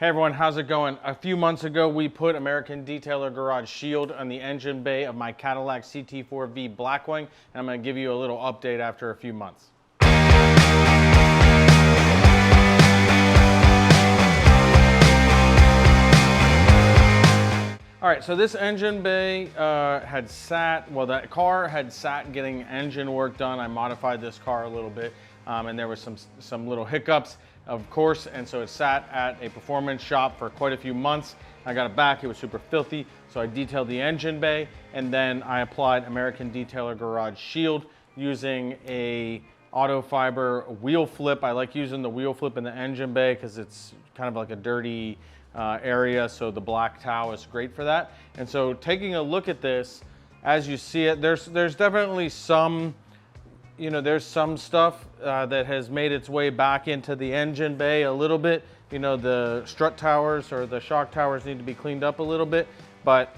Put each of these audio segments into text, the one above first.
Hey everyone, how's it going? A few months ago, we put American Detailer Garage Shield on the engine bay of my Cadillac CT4V Blackwing, and I'm going to give you a little update after a few months. All right, so this engine bay had sat, well, that car had sat getting engine work done. I modified this car a little bit, and there was some little hiccups, of course, and so it sat at a performance shop for quite a few months. I got it back, it was super filthy, so I detailed the engine bay, and then I applied American Detailer Garage Shield using a auto fiber wheel flip. I like using the wheel flip in the engine bay because it's kind of like a dirty area, so the black towel is great for that. And so taking a look at this, as you see it, there's definitely some, there's some stuff that has made its way back into the engine bay a little bit. The strut towers or the shock towers need to be cleaned up a little bit, but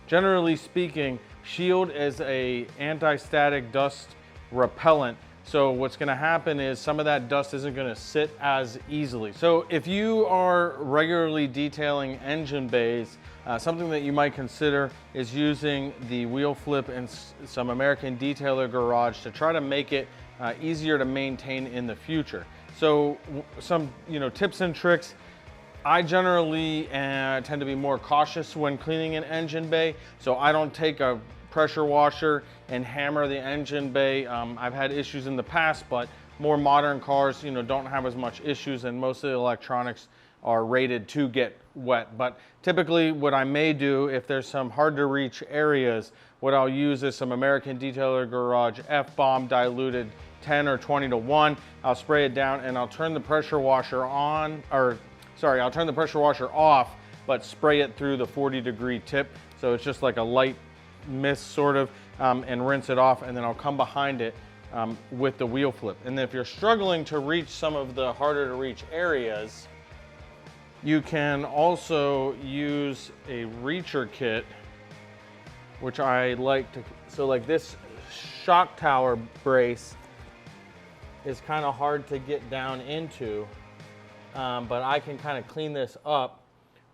generally speaking, Shield is a anti-static dust repellent. So what's going to happen is some of that dust isn't going to sit as easily. So if you are regularly detailing engine bays, something that you might consider is using the wheel flip and some American Detailer Garage to try to make it easier to maintain in the future. So some tips and tricks. I generally tend to be more cautious when cleaning an engine bay, so I don't take a pressure washer and hammer the engine bay. I've had issues in the past, but more modern cars, don't have as much issues, and most of the electronics are rated to get wet. But typically what I may do, if there's some hard to reach areas, what I'll use is some American Detailer Garage F-Bomb diluted 10 or 20 to 1. I'll spray it down and I'll turn the pressure washer on, I'll turn the pressure washer off, but spray it through the 40-degree tip. So it's just like a light mist sort of, and rinse it off, and then I'll come behind it with the wheel flip. And then if you're struggling to reach some of the harder to reach areas, you can also use a reacher kit, which I like to, so like this shock tower brace is kind of hard to get down into, but I can kind of clean this up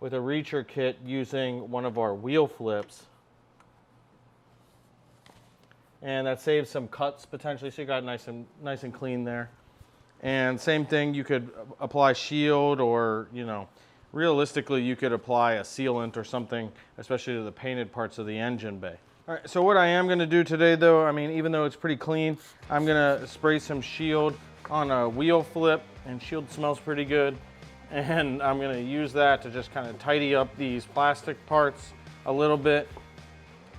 with a reacher kit using one of our wheel flips. And that saves some cuts potentially, so you got nice and clean there. And same thing, you could apply Shield, or realistically you could apply a sealant or something, especially to the painted parts of the engine bay. All right, so what I am going to do today, though, even though it's pretty clean, I'm going to spray some Shield on a wheel flip, and Shield smells pretty good, and I'm going to use that to just kind of tidy up these plastic parts a little bit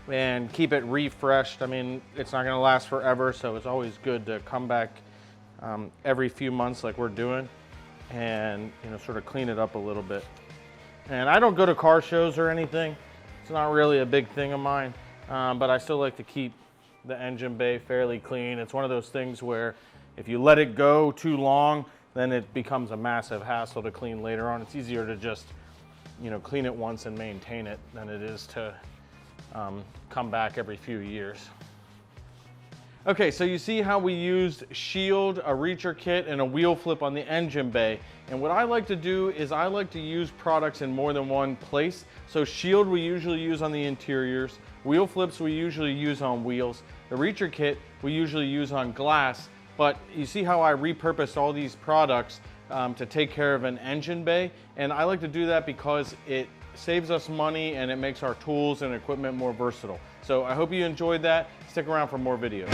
and keep it refreshed. It's not gonna last forever, so it's always good to come back every few months like we're doing, and sort of clean it up a little bit. And I don't go to car shows or anything. It's not really a big thing of mine, but I still like to keep the engine bay fairly clean. It's one of those things where if you let it go too long, then it becomes a massive hassle to clean later on. It's easier to just clean it once and maintain it than it is to come back every few years. Okay, so you see how we used Shield, a reacher kit, and a wheel flip on the engine bay. And what I like to do is I like to use products in more than one place. So Shield we usually use on the interiors, wheel flips we usually use on wheels, the reacher kit we usually use on glass. But you see how I repurposed all these products to take care of an engine bay, and I like to do that because it saves us money and it makes our tools and equipment more versatile. So I hope you enjoyed that. Stick around for more videos.